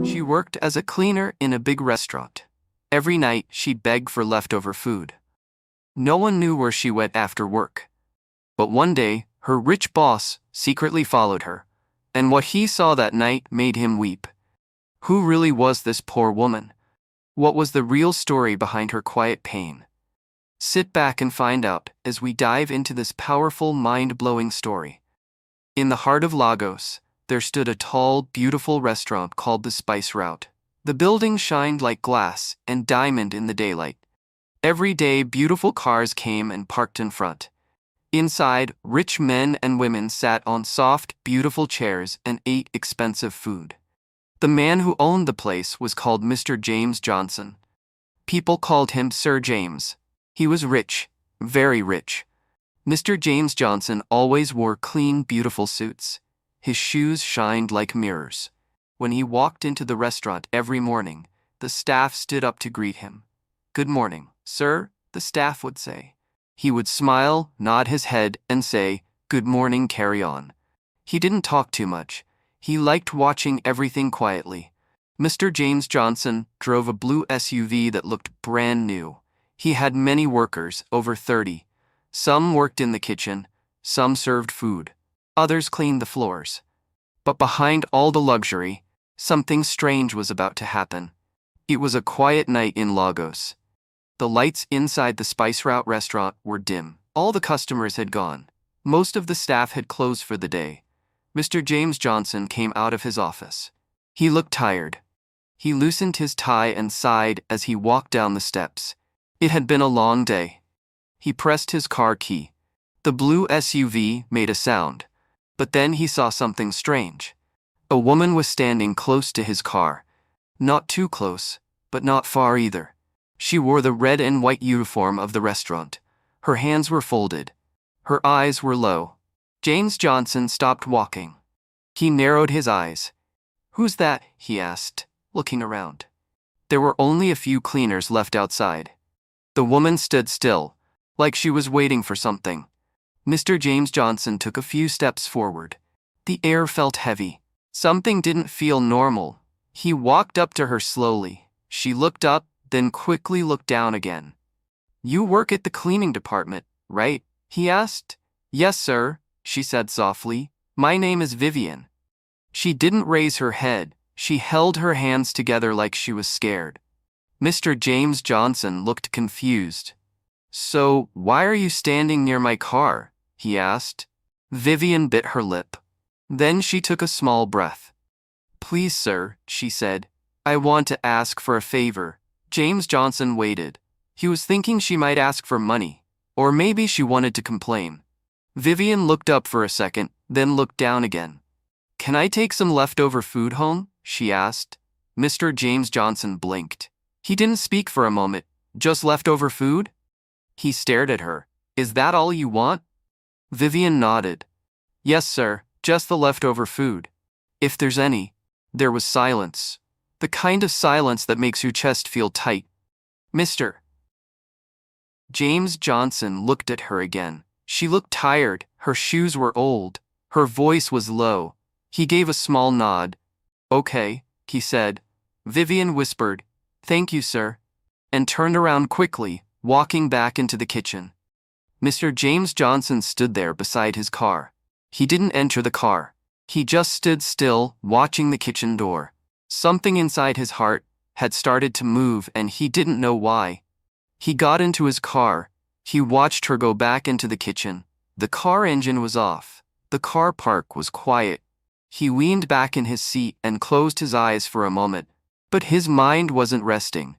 She worked as a cleaner in a big restaurant. Every night, she'd beg for leftover food. No one knew where she went after work. But one day, her rich boss secretly followed her, and what he saw that night made him weep. Who really was this poor woman? What was the real story behind her quiet pain? Sit back and find out as we dive into this powerful, mind-blowing story. In the heart of Lagos, there stood a tall, beautiful restaurant called the Spice Route. The building shined like glass and diamond in the daylight. Every day, beautiful cars came and parked in front. Inside, rich men and women sat on soft, beautiful chairs and ate expensive food. The man who owned the place was called Mr. James Johnson. People called him Sir James. He was rich, very rich. Mr. James Johnson always wore clean, beautiful suits. His shoes shined like mirrors. When he walked into the restaurant every morning, the staff stood up to greet him. "Good morning, sir," the staff would say. He would smile, nod his head, and say, "Good morning, carry on." He didn't talk too much. He liked watching everything quietly. Mr. James Johnson drove a blue SUV that looked brand new. He had many workers, over 30. Some worked in the kitchen, some served food, others cleaned the floors. But behind all the luxury, something strange was about to happen. It was a quiet night in Lagos. The lights inside the Spice Route restaurant were dim. All the customers had gone. Most of the staff had closed for the day. Mr. James Johnson came out of his office. He looked tired. He loosened his tie and sighed as he walked down the steps. It had been a long day. He pressed his car key. The blue SUV made a sound. But then he saw something strange. A woman was standing close to his car. Not too close, but not far either. She wore the red and white uniform of the restaurant. Her hands were folded. Her eyes were low. James Johnson stopped walking. He narrowed his eyes. "Who's that?" he asked, looking around. There were only a few cleaners left outside. The woman stood still, like she was waiting for something. Mr. James Johnson took a few steps forward. The air felt heavy. Something didn't feel normal. He walked up to her slowly. She looked up, then quickly looked down again. "You work at the cleaning department, right?" he asked. "Yes, sir," she said softly. "My name is Vivian." She didn't raise her head. She held her hands together like she was scared. Mr. James Johnson looked confused. "So, why are you standing near my car?" he asked. Vivian bit her lip. Then she took a small breath. "Please, sir," she said. "I want to ask for a favor." James Johnson waited. He was thinking she might ask for money, or maybe she wanted to complain. Vivian looked up for a second, then looked down again. "Can I take some leftover food home?" she asked. Mr. James Johnson blinked. He didn't speak for a moment. "Just leftover food?" He stared at her. "Is that all you want?" Vivian nodded. "Yes, sir, just the leftover food. If there's any." There was silence. The kind of silence that makes your chest feel tight. "Mr. James Johnson looked at her again. She looked tired, her shoes were old, her voice was low. He gave a small nod. "Okay," he said. Vivian whispered, "Thank you, sir," and turned around quickly, walking back into the kitchen. Mr. James Johnson stood there beside his car. He didn't enter the car. He just stood still, watching the kitchen door. Something inside his heart had started to move and he didn't know why. He got into his car. He watched her go back into the kitchen. The car engine was off. The car park was quiet. He leaned back in his seat and closed his eyes for a moment. But his mind wasn't resting.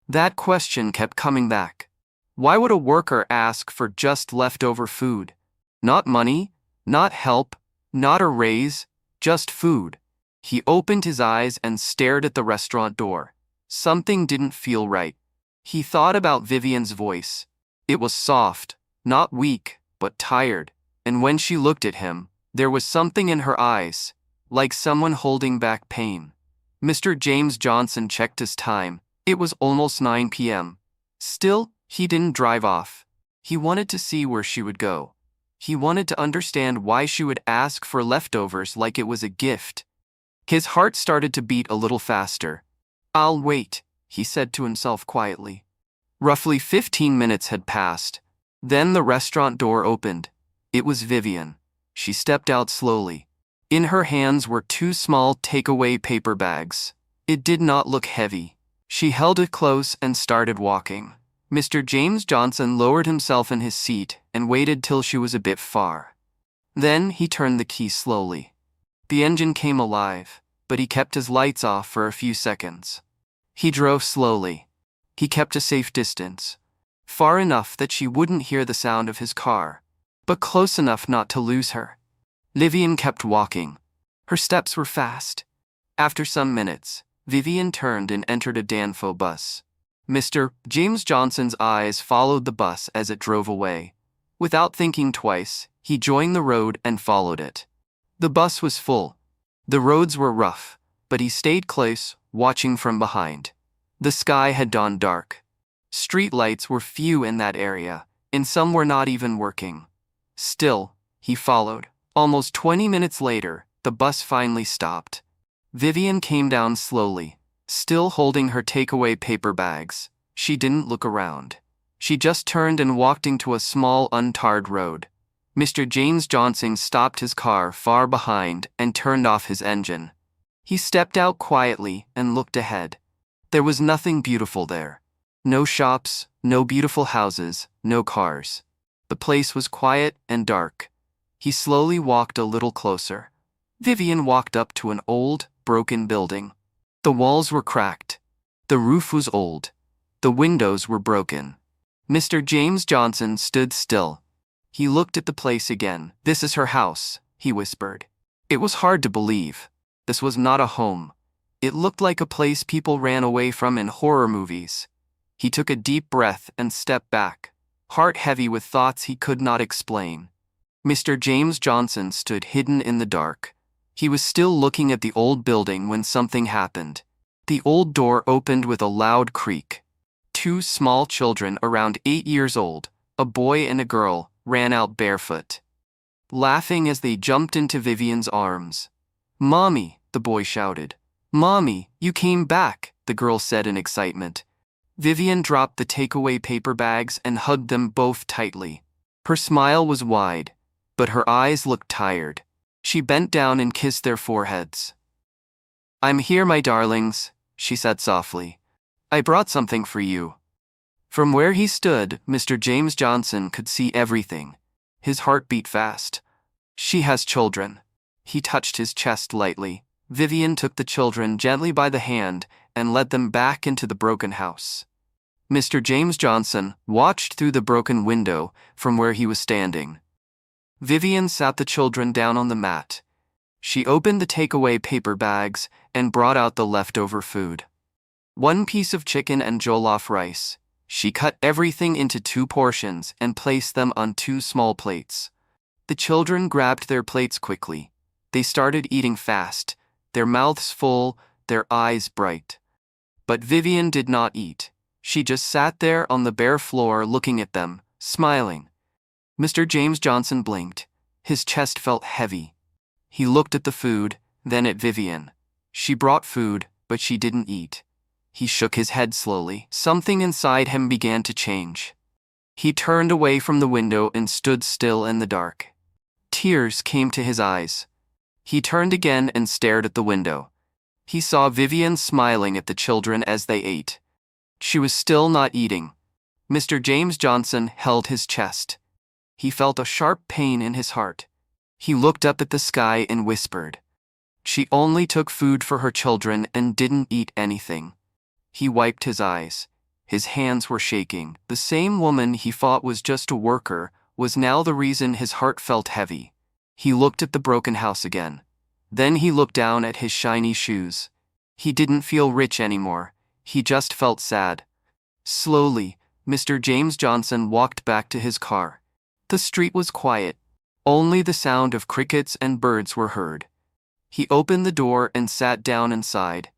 That question kept coming back. Why would a worker ask for just leftover food? Not money, not help, not a raise, just food. He opened his eyes and stared at the restaurant door. Something didn't feel right. He thought about Vivian's voice. It was soft, not weak, but tired. And when she looked at him, there was something in her eyes, like someone holding back pain. Mr. James Johnson checked his time. It was almost 9 p.m. Still, he didn't drive off. He wanted to see where she would go. He wanted to understand why she would ask for leftovers like it was a gift. His heart started to beat a little faster. "I'll wait," he said to himself quietly. Roughly 15 minutes had passed. Then the restaurant door opened. It was Vivian. She stepped out slowly. In her hands were 2 small takeaway paper bags. It did not look heavy. She held it close and started walking. Mr. James Johnson lowered himself in his seat and waited till she was a bit far. Then he turned the key slowly. The engine came alive, but he kept his lights off for a few seconds. He drove slowly. He kept a safe distance, far enough that she wouldn't hear the sound of his car, but close enough not to lose her. Vivian kept walking. Her steps were fast. After some minutes, Vivian turned and entered a Danfo bus. Mr. James Johnson's eyes followed the bus as it drove away. Without thinking twice, he joined the road and followed it. The bus was full. The roads were rough, but he stayed close, watching from behind. The sky had gone dark. Street lights were few in that area, and some were not even working. Still, he followed. Almost 20 minutes later, the bus finally stopped. Vivian came down slowly, still holding her takeaway paper bags. She didn't look around. She just turned and walked into a small untarred road. Mr. James Johnson stopped his car far behind and turned off his engine. He stepped out quietly and looked ahead. There was nothing beautiful there. No shops, no beautiful houses, no cars. The place was quiet and dark. He slowly walked a little closer. Vivian walked up to an old, broken building. The walls were cracked. The roof was old. The windows were broken. Mr. James Johnson stood still. He looked at the place again. "This is her house," he whispered. It was hard to believe. This was not a home. It looked like a place people ran away from in horror movies. He took a deep breath and stepped back, heart heavy with thoughts he could not explain. Mr. James Johnson stood hidden in the dark. He was still looking at the old building when something happened. The old door opened with a loud creak. 2 small children around 8 years old, a boy and a girl, ran out barefoot, laughing as they jumped into Vivian's arms. "Mommy," the boy shouted. "Mommy, you came back," the girl said in excitement. Vivian dropped the takeaway paper bags and hugged them both tightly. Her smile was wide, but her eyes looked tired. She bent down and kissed their foreheads. "I'm here, my darlings," she said softly. "I brought something for you." From where he stood, Mr. James Johnson could see everything. His heart beat fast. "She has children." He touched his chest lightly. Vivian took the children gently by the hand and led them back into the broken house. Mr. James Johnson watched through the broken window from where he was standing. Vivian sat the children down on the mat. She opened the takeaway paper bags and brought out the leftover food. 1 piece of chicken and jollof rice. She cut everything into 2 portions and placed them on 2 small plates. The children grabbed their plates quickly. They started eating fast, their mouths full, their eyes bright. But Vivian did not eat. She just sat there on the bare floor looking at them, smiling. Mr. James Johnson blinked. His chest felt heavy. He looked at the food, then at Vivian. She brought food, but she didn't eat. He shook his head slowly. Something inside him began to change. He turned away from the window and stood still in the dark. Tears came to his eyes. He turned again and stared at the window. He saw Vivian smiling at the children as they ate. She was still not eating. Mr. James Johnson held his chest. He felt a sharp pain in his heart. He looked up at the sky and whispered. She only took food for her children and didn't eat anything. He wiped his eyes. His hands were shaking. The same woman he thought was just a worker was now the reason his heart felt heavy. He looked at the broken house again. Then he looked down at his shiny shoes. He didn't feel rich anymore. He just felt sad. Slowly, Mr. James Johnson walked back to his car. The street was quiet. Only the sound of crickets and birds were heard. He opened the door and sat down inside.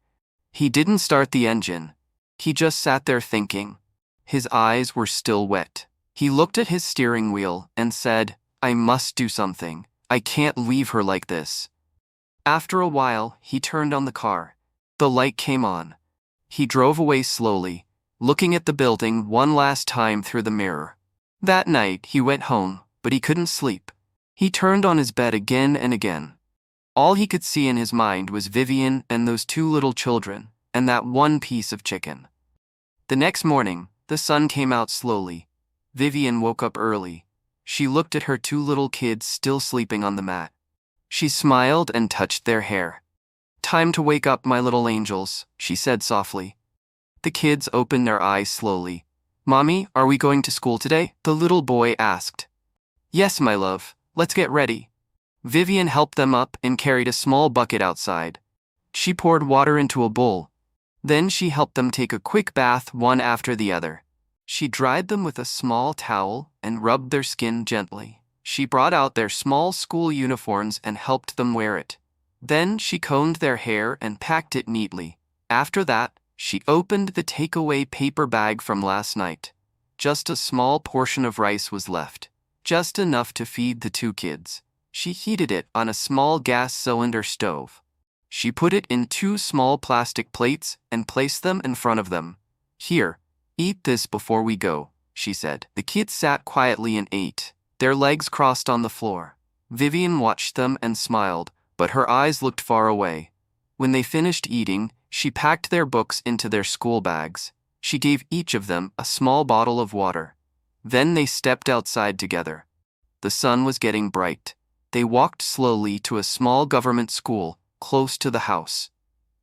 He didn't start the engine. He just sat there thinking. His eyes were still wet. He looked at his steering wheel and said, "I must do something. I can't leave her like this." After a while, he turned on the car. The light came on. He drove away slowly, looking at the building one last time through the mirror. That night, he went home, but he couldn't sleep. He turned on his bed again and again. All he could see in his mind was Vivian and those two little children, and that one piece of chicken. The next morning, the sun came out slowly. Vivian woke up early. She looked at her two little kids still sleeping on the mat. She smiled and touched their hair. "Time to wake up, my little angels," she said softly. The kids opened their eyes slowly. "Mommy, are we going to school today?" the little boy asked. "Yes, my love, let's get ready." Vivian helped them up and carried a small bucket outside. She poured water into a bowl. Then she helped them take a quick bath one after the other. She dried them with a small towel and rubbed their skin gently. She brought out their small school uniforms and helped them wear it. Then she combed their hair and packed it neatly. After that, she opened the takeaway paper bag from last night. Just a small portion of rice was left, just enough to feed the two kids. She heated it on a small gas cylinder stove. She put it in two small plastic plates and placed them in front of them. "Here, eat this before we go," she said. The kids sat quietly and ate, their legs crossed on the floor. Vivian watched them and smiled, but her eyes looked far away. When they finished eating, she packed their books into their school bags. She gave each of them a small bottle of water. Then they stepped outside together. The sun was getting bright. They walked slowly to a small government school close to the house.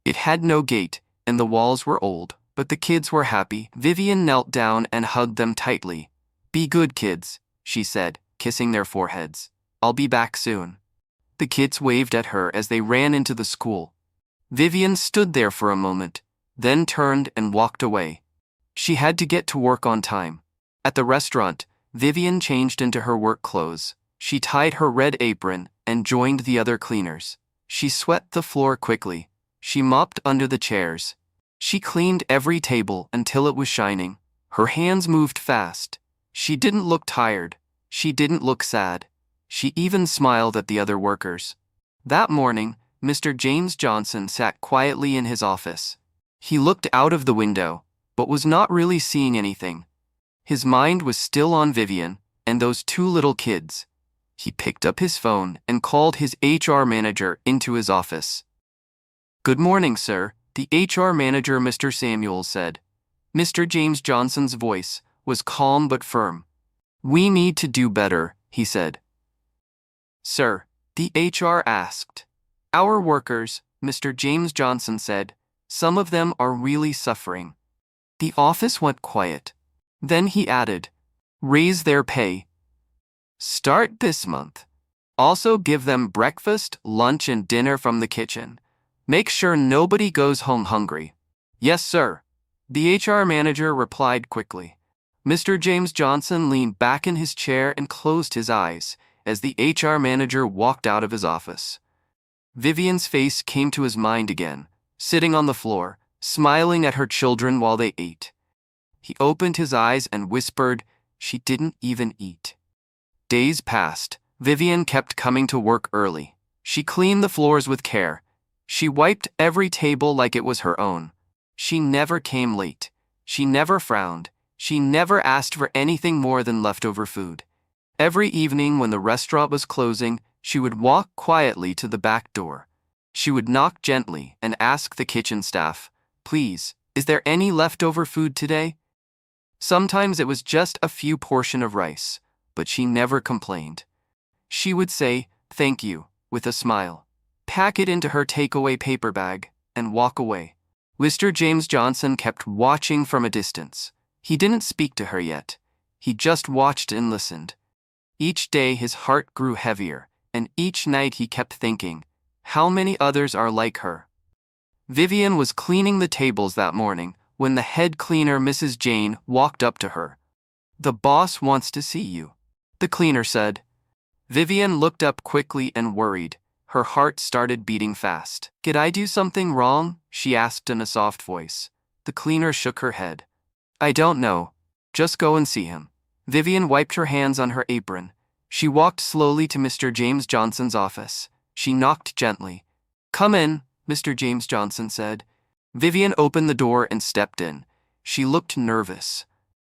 It had no gate, and the walls were old, but the kids were happy. Vivian knelt down and hugged them tightly. "Be good kids," she said, kissing their foreheads. "I'll be back soon." The kids waved at her as they ran into the school. Vivian stood there for a moment, then turned and walked away. She had to get to work on time. At the restaurant, Vivian changed into her work clothes. She tied her red apron and joined the other cleaners. She swept the floor quickly. She mopped under the chairs. She cleaned every table until it was shining. Her hands moved fast. She didn't look tired. She didn't look sad. She even smiled at the other workers. That morning, Mr. James Johnson sat quietly in his office. He looked out of the window, but was not really seeing anything. His mind was still on Vivian and those two little kids. He picked up his phone and called his HR manager into his office. "Good morning, sir," the HR manager, Mr. Samuel, said. Mr. James Johnson's voice was calm but firm. "We need to do better," he said. "Sir?" the HR asked. "Our workers," Mr. James Johnson said. "Some of them are really suffering." The office went quiet. Then he added, "Raise their pay. Start this month. Also give them breakfast, lunch, and dinner from the kitchen. Make sure nobody goes home hungry." "Yes, sir," the HR manager replied quickly. Mr. James Johnson leaned back in his chair and closed his eyes as the HR manager walked out of his office. Vivian's face came to his mind again, sitting on the floor, smiling at her children while they ate. He opened his eyes and whispered, "She didn't even eat." Days passed. Vivian kept coming to work early. She cleaned the floors with care. She wiped every table like it was her own. She never came late. She never frowned. She never asked for anything more than leftover food. Every evening when the restaurant was closing, she would walk quietly to the back door. She would knock gently and ask the kitchen staff, "Please, is there any leftover food today?" Sometimes it was just a few portions of rice, but she never complained. She would say, "Thank you," with a smile, pack it into her takeaway paper bag, and walk away. Mr. James Johnson kept watching from a distance. He didn't speak to her yet. He just watched and listened. Each day his heart grew heavier, and each night he kept thinking, how many others are like her? Vivian was cleaning the tables that morning when the head cleaner, Mrs. Jane, walked up to her. "The boss wants to see you," the cleaner said. Vivian looked up quickly and worried. Her heart started beating fast. "Did I do something wrong?" she asked in a soft voice. The cleaner shook her head. "I don't know. Just go and see him." Vivian wiped her hands on her apron. She walked slowly to Mr. James Johnson's office. She knocked gently. "Come in," Mr. James Johnson said. Vivian opened the door and stepped in. She looked nervous.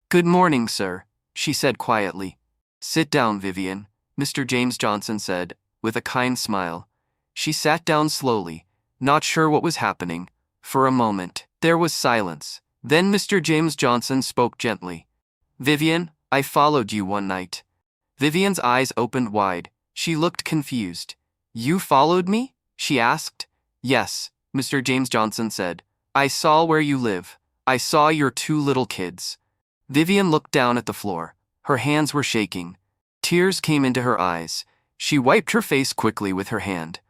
"Good morning, sir," she said quietly. "Sit down, Vivian," Mr. James Johnson said, with a kind smile. She sat down slowly, not sure what was happening. For a moment, there was silence. Then Mr. James Johnson spoke gently. "Vivian, I followed you one night." Vivian's eyes opened wide. She looked confused. "You followed me?" she asked. "Yes," Mr. James Johnson said. "I saw where you live. I saw your 2 little kids." Vivian looked down at the floor. Her hands were shaking. Tears came into her eyes. She wiped her face quickly with her hand.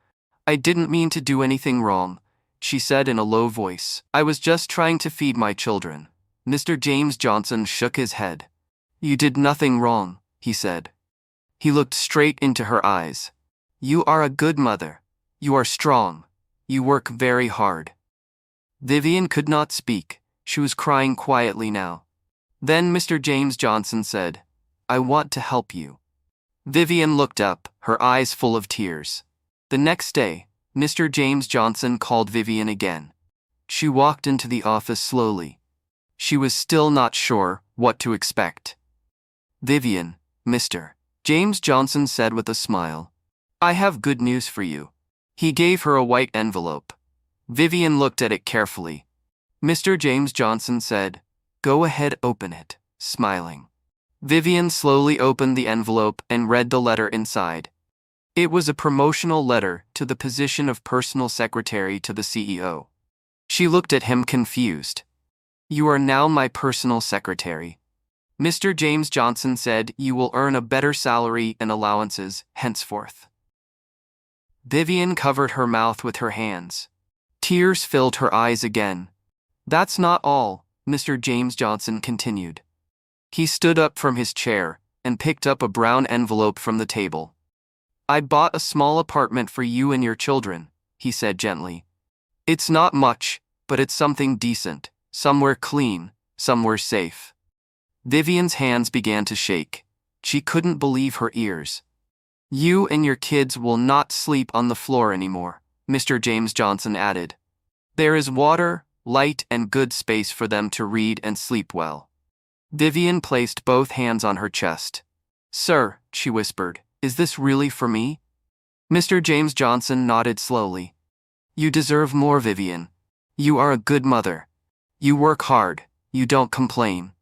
"I didn't mean to do anything wrong," she said in a low voice. "I was just trying to feed my children." Mr. James Johnson shook his head. "You did nothing wrong," he said. He looked straight into her eyes. "You are a good mother. You are strong. You work very hard." Vivian could not speak. She was crying quietly now. Then Mr. James Johnson said, "I want to help you." Vivian looked up, her eyes full of tears. The next day, Mr. James Johnson called Vivian again. She walked into the office slowly. She was still not sure what to expect. "Vivian," Mr. James Johnson said with a smile, "I have good news for you." He gave her a white envelope. Vivian looked at it carefully. Mr. James Johnson said, "Go ahead, open it," smiling. Vivian slowly opened the envelope and read the letter inside. It was a promotional letter to the position of personal secretary to the CEO. She looked at him confused. "You are now my personal secretary." Mr. James Johnson said, "You will earn a better salary and allowances henceforth." Vivian covered her mouth with her hands. Tears filled her eyes again. "That's not all," Mr. James Johnson continued. He stood up from his chair and picked up a brown envelope from the table. "I bought a small apartment for you and your children," he said gently. "It's not much, but it's something decent, somewhere clean, somewhere safe." Vivian's hands began to shake. She couldn't believe her ears. "You and your kids will not sleep on the floor anymore," Mr. James Johnson added. "There is water, light, and good space for them to read and sleep well." Vivian placed both hands on her chest. "Sir," she whispered, "is this really for me?" Mr. James Johnson nodded slowly. "You deserve more, Vivian. You are a good mother. You work hard, you don't complain."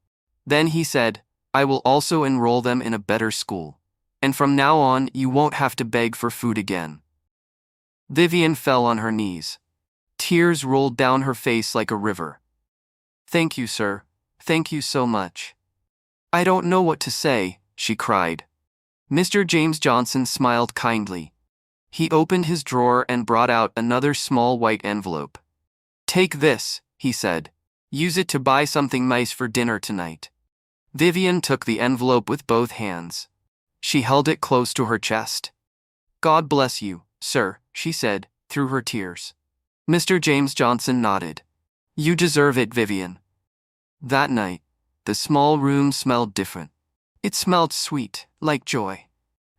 Then he said, "I will also enroll them in a better school. And from now on, you won't have to beg for food again." Vivian fell on her knees. Tears rolled down her face like a river. "Thank you, sir. Thank you so much." "I don't know what to say," she cried. Mr. James Johnson smiled kindly. He opened his drawer and brought out another small white envelope. "Take this," he said. "Use it to buy something nice for dinner tonight." Vivian took the envelope with both hands. She held it close to her chest. "God bless you, sir," she said, through her tears. Mr. James Johnson nodded. "You deserve it, Vivian." That night, the small room smelled different. It smelled sweet, like joy.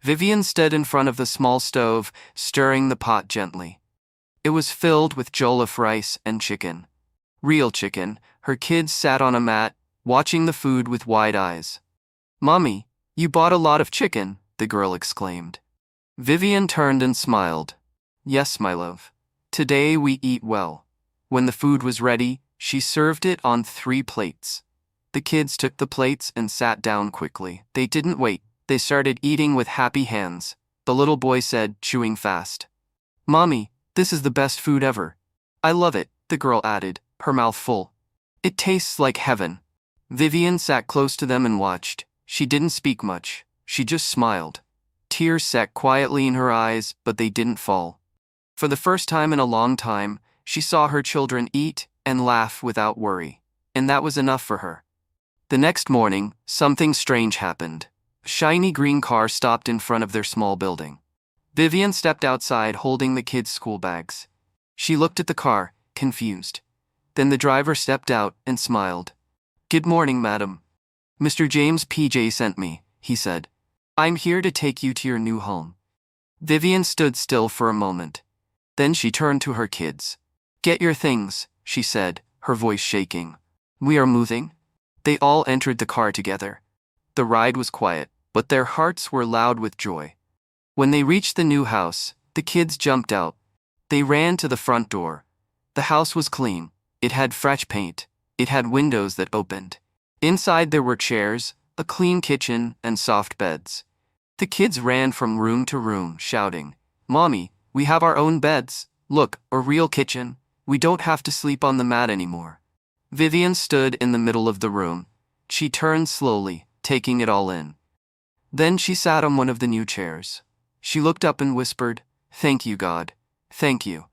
Vivian stood in front of the small stove, stirring the pot gently. It was filled with jollof rice and chicken. Real chicken. Her kids sat on a mat, watching the food with wide eyes. "Mommy, you bought a lot of chicken," the girl exclaimed. Vivian turned and smiled. "Yes, my love. Today we eat well." When the food was ready, she served it on 3 plates. The kids took the plates and sat down quickly. They didn't wait. They started eating with happy hands. The little boy said, chewing fast, "Mommy, this is the best food ever." "I love it," the girl added, her mouth full. "It tastes like heaven." Vivian sat close to them and watched. She didn't speak much. She just smiled. Tears sat quietly in her eyes, but they didn't fall. For the first time in a long time, she saw her children eat and laugh without worry. And that was enough for her. The next morning, something strange happened. A shiny green car stopped in front of their small building. Vivian stepped outside holding the kids' school bags. She looked at the car, confused. Then the driver stepped out and smiled. "Good morning, madam. Mr. James P.J. sent me," he said. "I'm here to take you to your new home." Vivian stood still for a moment. Then she turned to her kids. "Get your things," she said, her voice shaking. "We are moving." They all entered the car together. The ride was quiet, but their hearts were loud with joy. When they reached the new house, the kids jumped out. They ran to the front door. The house was clean. It had fresh paint. It had windows that opened. Inside there were chairs, a clean kitchen, and soft beds. The kids ran from room to room, shouting, "Mommy, we have our own beds. Look, a real kitchen. We don't have to sleep on the mat anymore." Vivian stood in the middle of the room. She turned slowly, taking it all in. Then she sat on one of the new chairs. She looked up and whispered, "Thank you, God. Thank you."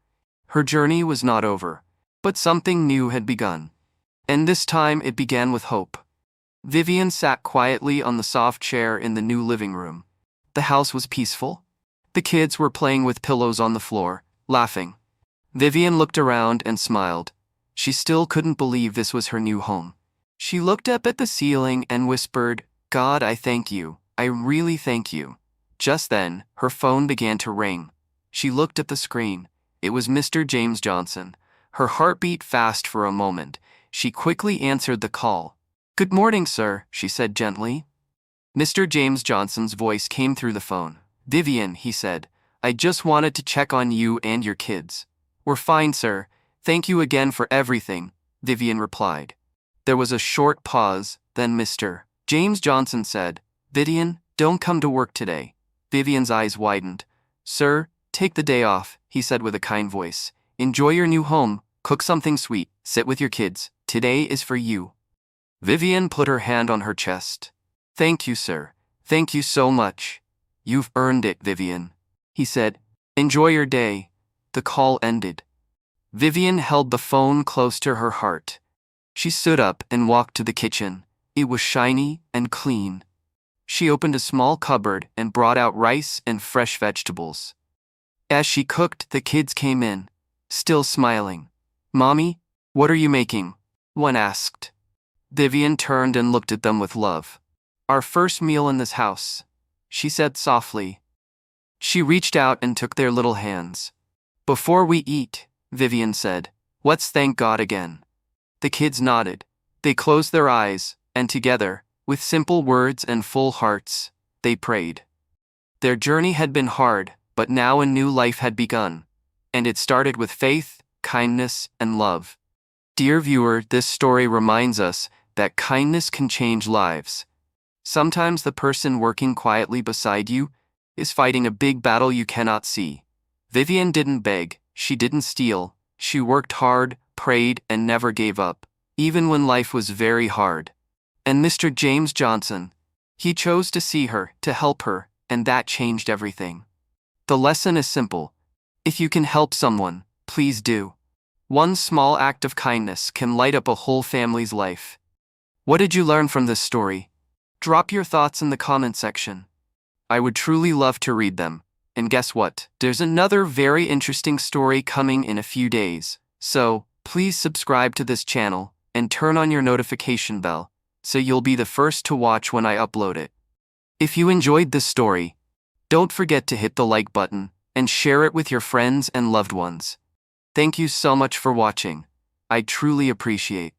Her journey was not over, but something new had begun. And this time it began with hope. Vivian sat quietly on the soft chair in the new living room. The house was peaceful. The kids were playing with pillows on the floor, laughing. Vivian looked around and smiled. She still couldn't believe this was her new home. She looked up at the ceiling and whispered, "God, I thank you. I really thank you." Just then, her phone began to ring. She looked at the screen. It was Mr. James Johnson. Her heart beat fast for a moment. She quickly answered the call. "Good morning, sir," she said gently. Mr. James Johnson's voice came through the phone. "Vivian," he said, "I just wanted to check on you and your kids." "We're fine, sir. Thank you again for everything," Vivian replied. There was a short pause, then Mr. James Johnson said, "Vivian, don't come to work today." Vivian's eyes widened. "Sir, take the day off," he said with a kind voice. "Enjoy your new home, cook something sweet, sit with your kids. Today is for you." Vivian put her hand on her chest. "Thank you, sir. Thank you so much. You've earned it, Vivian," he said. "Enjoy your day." The call ended. Vivian held the phone close to her heart. She stood up and walked to the kitchen. It was shiny and clean. She opened a small cupboard and brought out rice and fresh vegetables. As she cooked, the kids came in, still smiling. "Mommy, what are you making?" one asked. Vivian turned and looked at them with love. "Our first meal in this house," she said softly. She reached out and took their little hands. "Before we eat," Vivian said, "let's thank God again." The kids nodded. They closed their eyes, and together, with simple words and full hearts, they prayed. Their journey had been hard, but now a new life had begun. And it started with faith, kindness, and love. Dear viewer, this story reminds us that kindness can change lives. Sometimes the person working quietly beside you is fighting a big battle you cannot see. Vivian didn't beg, she didn't steal, she worked hard, prayed, and never gave up, even when life was very hard. And Mr. James Johnson, he chose to see her, to help her, and that changed everything. The lesson is simple. If you can help someone, please do. One small act of kindness can light up a whole family's life. What did you learn from this story? Drop your thoughts in the comment section. I would truly love to read them. And guess what? There's another very interesting story coming in a few days. So, please subscribe to this channel and turn on your notification bell so you'll be the first to watch when I upload it. If you enjoyed this story, don't forget to hit the like button and share it with your friends and loved ones. Thank you so much for watching. I truly appreciate.